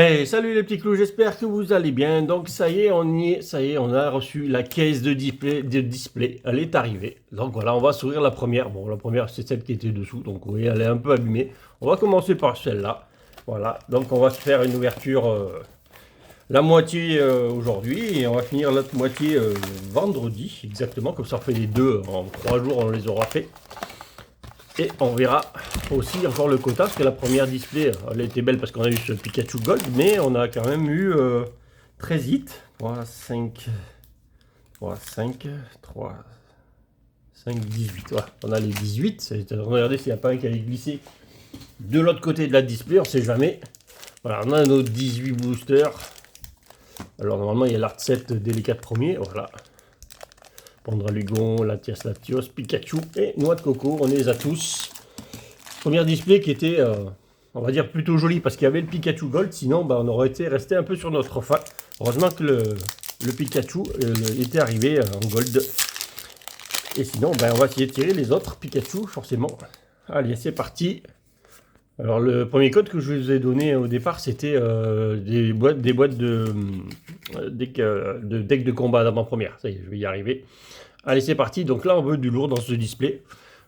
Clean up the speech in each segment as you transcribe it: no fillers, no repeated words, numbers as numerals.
Hey, salut les petits clous, j'espère que vous allez bien. Donc ça y est, on y est, ça y est, on a reçu la caisse de display, elle est arrivée. Donc voilà, on va s'ouvrir la première. Bon, la première c'est celle qui était dessous, donc vous voyez, elle est un peu abîmée. On va commencer par celle-là. Voilà, donc on va se faire une ouverture la moitié aujourd'hui et on va finir l'autre moitié vendredi, exactement, comme ça on fait les deux en 3 jours, on les aura fait. Et on verra aussi encore le quota, parce que la première display, elle était belle parce qu'on a eu ce Pikachu Gold, mais on a quand même eu 13 hits. 3, 5, 3, 5, 3, 5, 18. Ouais, on a les 18. Regardez s'il n'y a pas un qui avait glissé de l'autre côté de la display, on ne sait jamais. Voilà, on a nos 18 boosters. Alors normalement, il y a l'Art 7 dès les 4 premiers. Voilà. Pandralugon, Latias Latios, Pikachu et Noix de Coco, on les a tous. Première display qui était, on va dire, plutôt jolie parce qu'il y avait le Pikachu Gold, sinon on aurait été resté un peu sur notre fin. Heureusement que le Pikachu était arrivé en Gold. Et sinon, on va essayer de tirer les autres Pikachu, forcément. Allez, c'est parti. Alors, le premier code que je vous ai donné au départ, c'était des boîtes de deck de combat d'avant-première. Ça y est, je vais y arriver. Allez, c'est parti. Donc là, on veut du lourd dans ce display.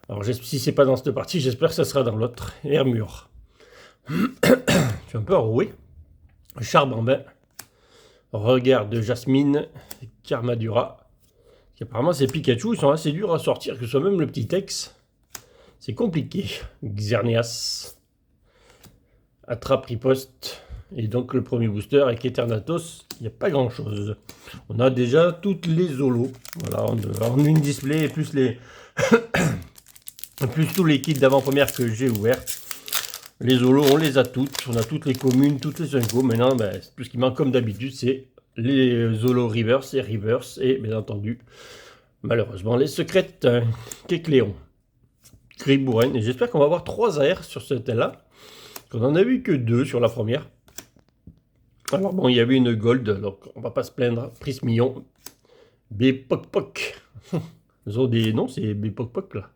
Alors, si c'est pas dans cette partie, j'espère que ça sera dans l'autre. Hermure. Je suis un peu enroué. Charbambin. Regard de Jasmine. Karmadura. Apparemment, ces Pikachu, ils sont assez durs à sortir, que ce soit même le petit Tex. C'est compliqué. Xerneas. Attrape riposte. Et donc le premier booster avec Eternatos, il n'y a pas grand chose. On a déjà toutes les Zolos. Voilà, en une display et plus plus tous les kits d'avant-première que j'ai ouverts. Les Zolos, on les a toutes. On a toutes les communes, toutes les 5 Maintenant, tout ce qui manque comme d'habitude, c'est les Zolos Reverse et Reverse. Et bien entendu, malheureusement, les secrètes Kecléon, Gribouren. Et j'espère qu'on va avoir 3 AR sur cette là. On n'en a vu que 2 sur la première. Alors bon, il y avait une gold, donc on va pas se plaindre. Prismillon. B-Poc-Poc. Ils ont des noms, c'est B-Poc-Poc là.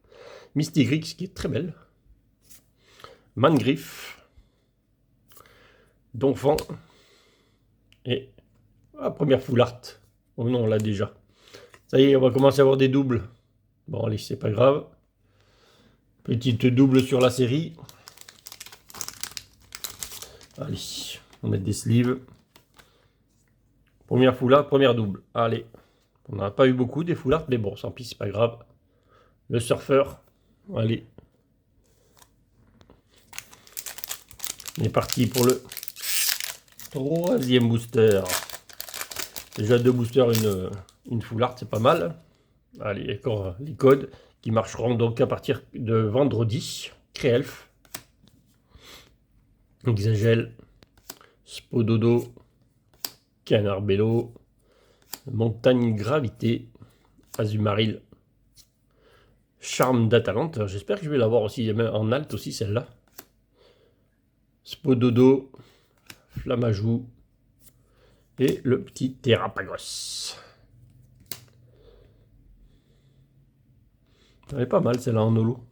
Mystigrix qui est très belle. Mangriff. Donphan. Et la première full art. Oh non, on l'a déjà. Ça y est, on va commencer à avoir des doubles. Bon, allez, c'est pas grave. Petite double sur la série. Allez, on met des sleeves. Première full art, première double. Allez. On n'a pas eu beaucoup des full art, mais bon, tant pis, c'est pas grave. Le surfeur. Allez. On est parti pour le 3e booster. Déjà 2 boosters, une full art, c'est pas mal. Allez, encore les codes qui marcheront donc à partir de vendredi. Créelf. Exagel. Spododo. Canarbello. Montagne Gravité. Azumaril. Charme d'Atalante. J'espère que je vais l'avoir aussi en alt aussi celle-là. Spododo. Flamajou. Et le petit Terrapagos. Elle est pas mal celle-là en holo.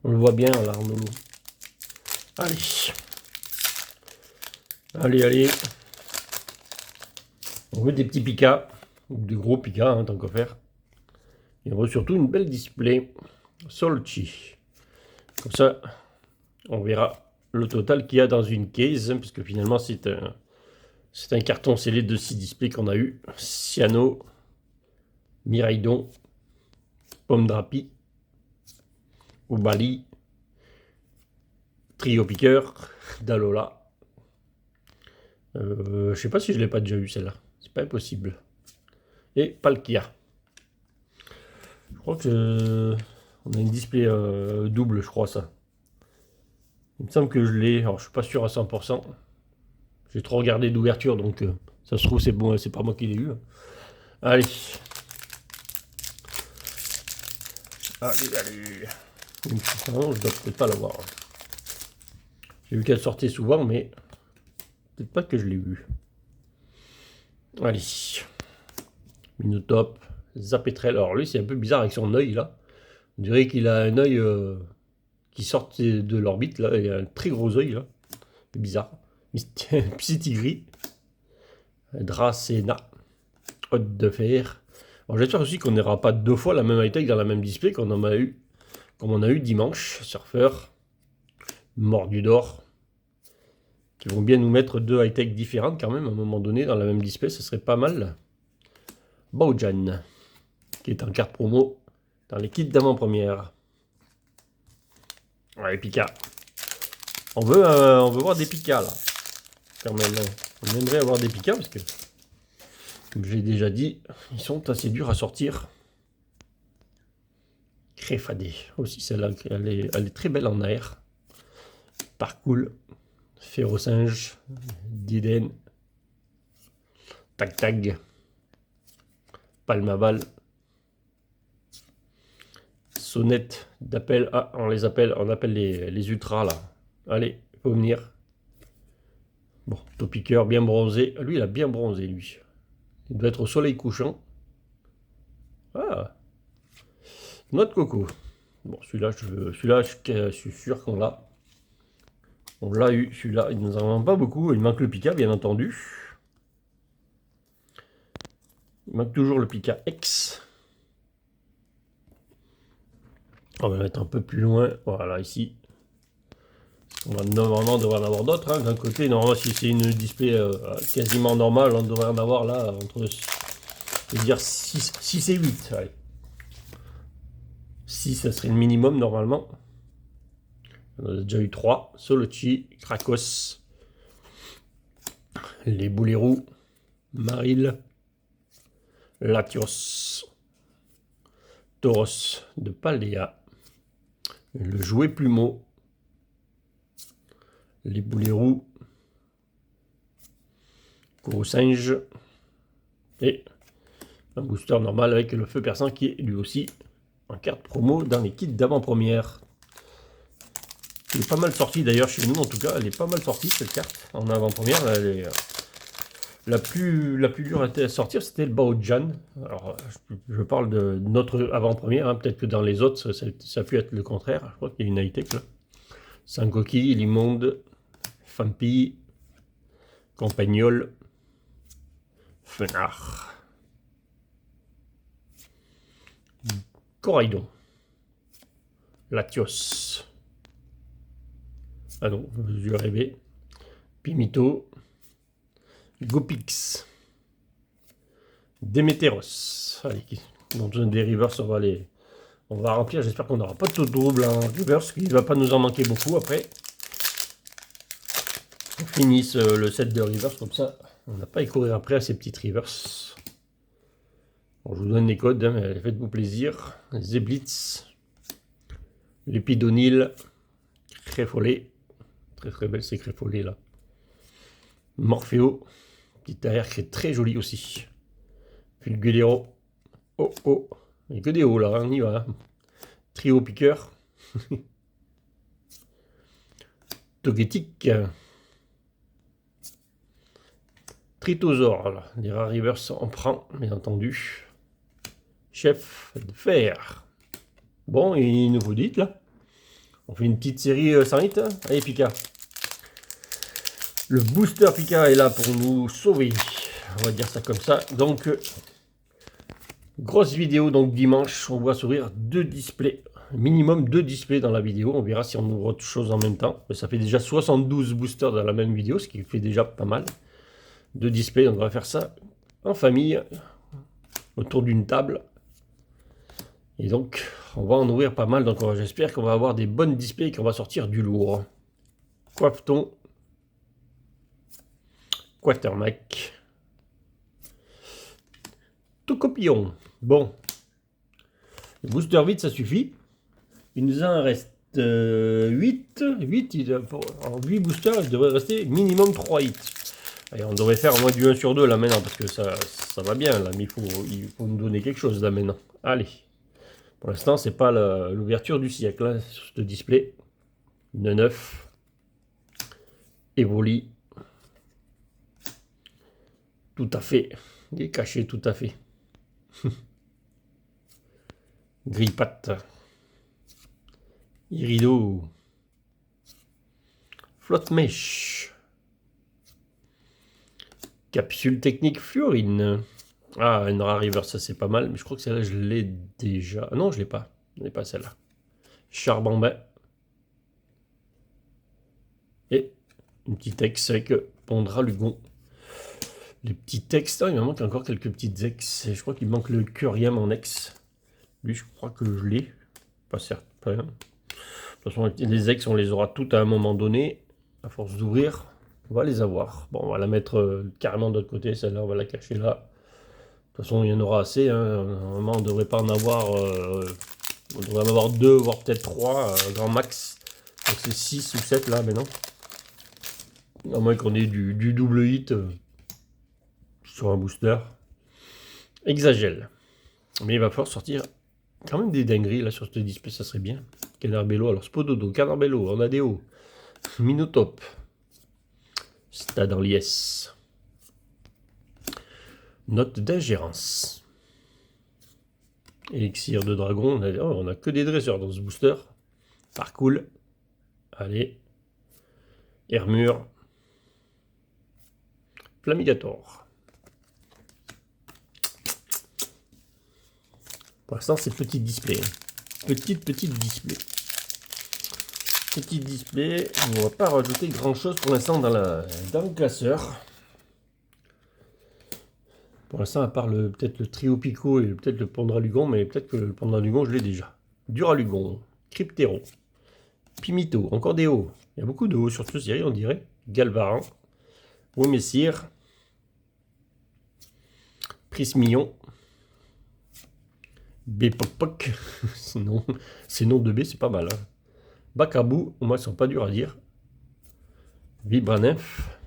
On le voit bien là en holo. Allez. Allez, allez. On veut des petits Pika. Ou des gros Pika, hein, tant qu'à faire. Et on veut surtout une belle display. Solchi. Comme ça, on verra le total qu'il y a dans une case. Hein, parce que finalement, c'est un carton scellé de 6 displays qu'on a eu. Cyano. Miraidon. Pomme Drapi. Obali. Trio Piqueur. Dalola. Je sais pas si je l'ai pas déjà eu celle-là. C'est pas impossible. Et Palkia. Je crois que on a une display double, je crois ça. Il me semble que je l'ai. Alors je suis pas sûr à 100%. J'ai trop regardé d'ouverture, donc ça se trouve c'est bon, c'est pas moi qui l'ai eu. Allez. Allez, allez. Non, je dois peut-être pas l'avoir. J'ai vu qu'elle sortait souvent, mais peut-être pas que je l'ai vu. Allez. Minotop. Zapetrel. Alors lui, c'est un peu bizarre avec son œil là. On dirait qu'il a un œil qui sort de l'orbite là. Il a un très gros œil là. C'est bizarre. Psytigris, Dracena, Hôte de Fer. J'espère aussi qu'on n'aura pas deux fois la même high-tech dans la même display qu'on en a eu, comme on a eu dimanche. Surfeur, Mordudor, qui vont bien nous mettre deux high-tech différentes quand même à un moment donné dans la même display, ce serait pas mal. Baujan, qui est en carte promo dans les kits d'avant-première. Ouais, Pika. On veut voir des Pika là. Quand même, on aimerait avoir des Pika parce que, comme je l'ai déjà dit, ils sont assez durs à sortir. Créfadé aussi, celle-là, elle est très belle en air. Parcool, Férocinge, Diden, Tag Tag, Palmaval, Sonnette d'appel. Ah, on appelle les ultras là. Allez, faut venir. Bon, Topiqueur bien bronzé. Lui, il a bien bronzé, lui. Il doit être au soleil couchant. Ah, noix de coco. Bon, celui-là, je suis sûr qu'on l'a. On l'a eu, celui-là. Il ne nous en manque pas beaucoup. Il manque le Pika, bien entendu. Il manque toujours le Pika X. On va le mettre un peu plus loin. Voilà, ici. On va normalement devrait en avoir d'autres. Hein. D'un côté, normalement, si c'est une display quasiment normale, on devrait en avoir là entre, je veux dire, 6 et 8. Allez. 6, ça serait le minimum normalement. On a déjà eu 3. Solochi, Krakos, les boulets roux, Maril, Latios, Tauros de Paldea, le jouet plumeau, les boulets roux, Singe et un booster normal avec le feu perçant qui est lui aussi en carte promo dans les kits d'avant-première. Elle est pas mal sortie d'ailleurs chez nous, en tout cas, elle est pas mal sortie cette carte en avant-première. La plus dure à sortir, c'était le Baojan. Alors, je parle de notre avant-première, hein. Peut-être que dans les autres, ça a pu être le contraire. Je crois qu'il y a une high-tech là. Sangoki, Limonde, Fampi, Campagnol, Fenard, Coraidon, Latios. Ah non, je vais rêver. Pimito, Gopix, Déméteros. Allez, des rivers, on va remplir. J'espère qu'on n'aura pas de taux de double en rivers, parce qu'il ne va pas nous en manquer beaucoup après. On finisse le set de rivers comme ça. On n'a pas à y courir après à ces petites rivers. Bon, je vous donne les codes, hein, mais faites-vous plaisir. Zeblitz, Lépidonil, Créfollet. Très belle ces Créfollets là. Morpheo, petit arrière qui est très joli aussi. Fulgulero. Oh oh, il n'y a que des hauts là, on y va. Trio piqueur. Togetic. Tritosaure, là. Les rares rivers en prend, bien entendu. Chef de fer. Bon, et nous vous dites là. On fait une petite série sans hit. Hein. Allez, Pika. Le booster Pika est là pour nous sauver. On va dire ça comme ça. Donc, grosse vidéo. Donc, dimanche, on va s'ouvrir 2 displays. Minimum 2 displays dans la vidéo. On verra si on ouvre autre chose en même temps. Mais ça fait déjà 72 boosters dans la même vidéo, ce qui fait déjà pas mal. 2 displays. Donc, on va faire ça en famille, autour d'une table. Et donc, on va en ouvrir pas mal. Donc, j'espère qu'on va avoir des bonnes displays et qu'on va sortir du lourd. Quafton. Quatermac. Tocopillon. Bon. Le booster vide, ça suffit. Il nous en reste 8. En 8 boosters, il devrait rester minimum 3 hits. Et on devrait faire au moins du 1 sur 2 là maintenant, parce que ça va bien là, mais il faut nous donner quelque chose là maintenant. Allez. Pour l'instant, c'est pas l'ouverture du siècle hein, sur ce display. 9. Evoli. Tout à fait. Il est caché tout à fait. Grippat. Irido. Flotte mèche. Capsule technique fluorine. Ah, une rare river, ça c'est pas mal. Mais je crois que celle-là, je l'ai déjà. Ah non, je l'ai pas. Je n'ai pas celle-là. Charbambin. Et une petite ex avec Pondralugon. Les petits textes, il me manque encore quelques petites ex. Je crois qu'il manque le Curium en ex. Lui, je crois que je l'ai. Pas certain. De toute façon, les ex, on les aura toutes à un moment donné. À force d'ouvrir, on va les avoir. Bon, on va la mettre carrément de l'autre côté. Celle-là, on va la cacher là. De toute façon, il y en aura assez. Hein. Normalement, on ne devrait pas en avoir... on devrait en avoir 2, voire peut-être 3, grand max. Donc c'est 6 ou 7 là, maintenant. À moins qu'on ait du double hit sur un booster. Exagèle. Mais il va falloir sortir quand même des dingueries là sur ce display, ça serait bien. Canarbello, alors Spododo, Canarbello, on a des hauts. Minotop. Stade en liesse. Note d'ingérence. Élixir de dragon, on a que des dresseurs dans ce booster. Parcool. Allez. Hermure. Flamigator. Pour l'instant, c'est petit display. Petite display. Petit display. On ne va pas rajouter grand chose pour l'instant dans le classeur. Pour l'instant, à part peut-être le trio Pico et peut-être le Pondralugon, mais peut-être que le Pondralugon, je l'ai déjà. Duralugon, Cryptero, Pimito, encore des hauts. Il y a beaucoup de hauts sur cette série, on dirait. Galvaran, Womessir, Prismillon, Bepokpok, sinon, ces noms de B, c'est pas mal. Hein. Bacabou, au moins, ils sont pas durs à dire. Vibranef.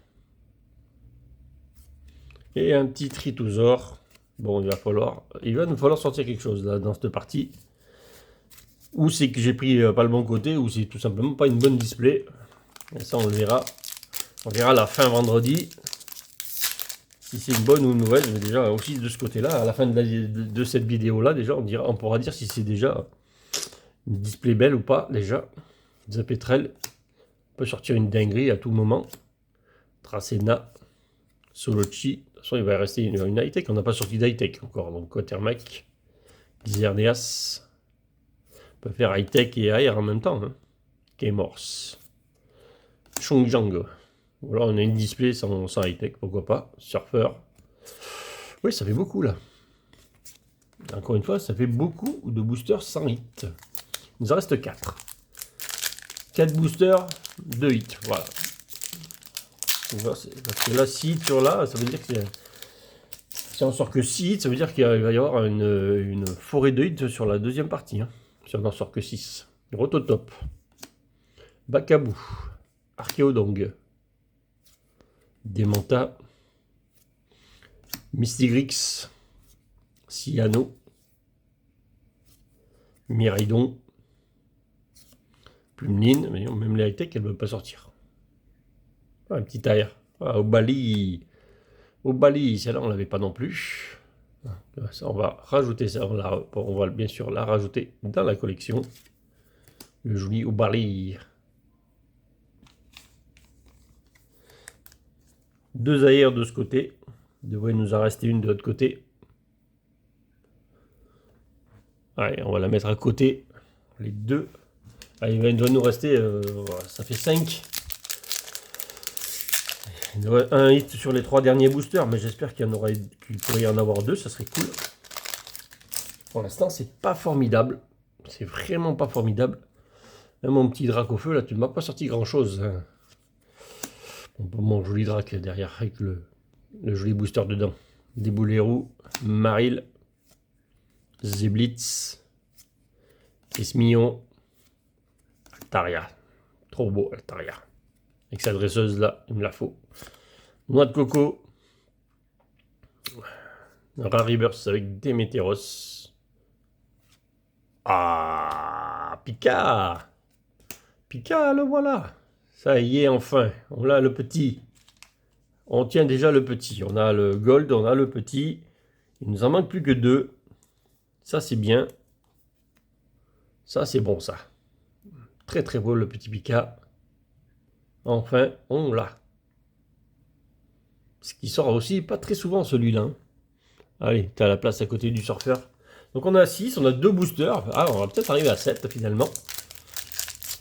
Et un petit Tritosaur. Bon, il va nous falloir sortir quelque chose là dans cette partie. Ou c'est que j'ai pris pas le bon côté, ou c'est tout simplement pas une bonne display. Et ça, on le verra. On verra la fin vendredi. Si c'est une bonne ou une mauvaise, mais déjà aussi de ce côté-là, à la fin de cette vidéo-là, déjà, on pourra dire si c'est déjà une display belle ou pas, déjà. Zapetrel peut sortir une dinguerie à tout moment. Tracena, Solochi. De toute façon, il va rester une high-tech. On n'a pas sorti d'high-tech encore. Donc, Quatermac, Xerneas. On peut faire high-tech et air en même temps. Hein. K-Morse. Chongjiang. Ou alors on a une display sans high-tech, pourquoi pas. Surfer. Oui, ça fait beaucoup là. Encore une fois, ça fait beaucoup de boosters sans hit. Il nous en reste 4. 4 boosters, 2 hits. Voilà. Parce que là, 6 hits sur là, ça veut dire que si on sort que 6 hits, ça veut dire qu'il va y avoir une forêt de hits sur la deuxième partie. Hein, si on n'en sort que 6. Rototop. Bacabou. Archéodong. Demanta. Mystigrix. Cyano. Miraidon. Plumeline, mais même les high-tech, elle ne veut pas sortir. Ah, un petit air. Ah, Obali. Obali, celle-là, on ne l'avait pas non plus. Ça, on va rajouter ça. On va bien sûr la rajouter dans la collection. Le joli Obali. 2 ailleurs de ce côté. Il devrait nous en rester une de l'autre côté. Allez, on va la mettre à côté. Les deux. Allez, il doit nous rester, ça fait 5. Il y aurait un hit sur les 3 derniers boosters, mais j'espère qu'il pourrait y en avoir 2, ça serait cool. Pour l'instant, c'est pas formidable. C'est vraiment pas formidable. Même mon petit drac au feu, là, tu ne m'as pas sorti grand-chose. Hein. Bon, mon joli drac derrière, avec le joli booster dedans. Déboulerou, Maril, Zeblitz, Esmillon, Altaria. Trop beau, Altaria. Avec sa dresseuse là, il me la faut. Noix de coco. Rariburst avec Démétéros. Ah, Pika. Pika, le voilà. Ça y est, enfin. On a le petit. On tient déjà le petit. On a le gold, on a le petit. Il nous en manque plus que 2. Ça, c'est bien. Ça, c'est bon, ça. Très, très beau, le petit Pika. Enfin, on l'a. Ce qui sort aussi pas très souvent celui-là. Hein. Allez, tu as la place à côté du surfeur. Donc on a 6, on a 2 boosters. Ah, on va peut-être arriver à 7 finalement.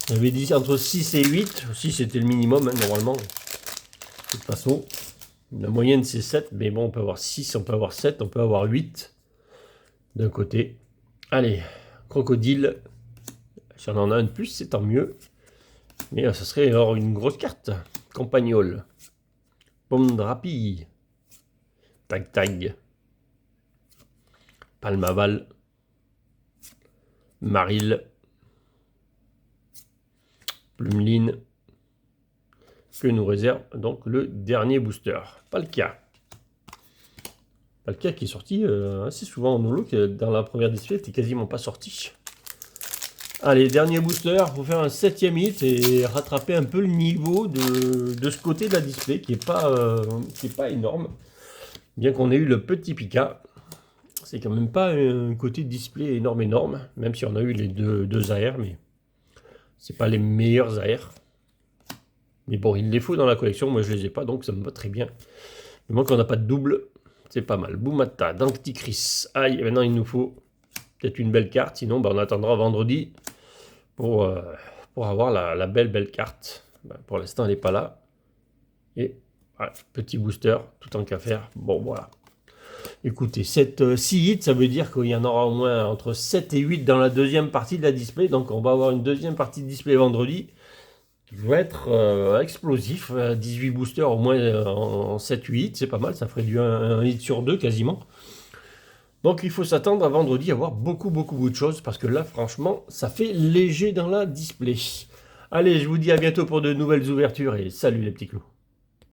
On avait dit entre 6 et 8. 6 c'était le minimum hein, normalement. De toute façon, la moyenne c'est 7. Mais bon, on peut avoir 6, on peut avoir 7, on peut avoir 8. D'un côté. Allez, crocodile. Si on en a un de plus, c'est tant mieux. Mais ça serait alors une grosse carte. Campagnol. Pomme drapi. Tag tag. Palmaval. Maril. Plumeline. Que nous réserve donc le dernier booster. Palkia. Palkia qui est sorti assez souvent en holo, que dans la première display, n'était quasiment pas sorti. Allez, dernier booster, pour faire un 7e hit et rattraper un peu le niveau de ce côté de la display qui est pas énorme. Bien qu'on ait eu le petit Pika, c'est quand même pas un côté display énorme, même si on a eu les deux AR, mais c'est pas les meilleurs AR. Mais bon, il les faut dans la collection, moi je les ai pas, donc ça me va très bien. Du moment qu'on n'a pas de double, c'est pas mal. Boumata, Danticris. Aïe, maintenant il nous faut peut-être une belle carte, sinon on attendra vendredi pour avoir la belle carte. Ben, pour l'instant elle n'est pas là. Et voilà, petit booster, tout en qu'à faire. Bon voilà. Écoutez, 6 hits, ça veut dire qu'il y en aura au moins entre 7 et 8 dans la deuxième partie de la display. Donc on va avoir une deuxième partie de display vendredi. Qui va être explosif. 18 boosters au moins en 7-8 hits, c'est pas mal. Ça ferait du 1 hit sur 2 quasiment. Donc il faut s'attendre à vendredi à voir beaucoup de choses. Parce que là, franchement, ça fait léger dans la display. Allez, je vous dis à bientôt pour de nouvelles ouvertures. Et salut les petits clous.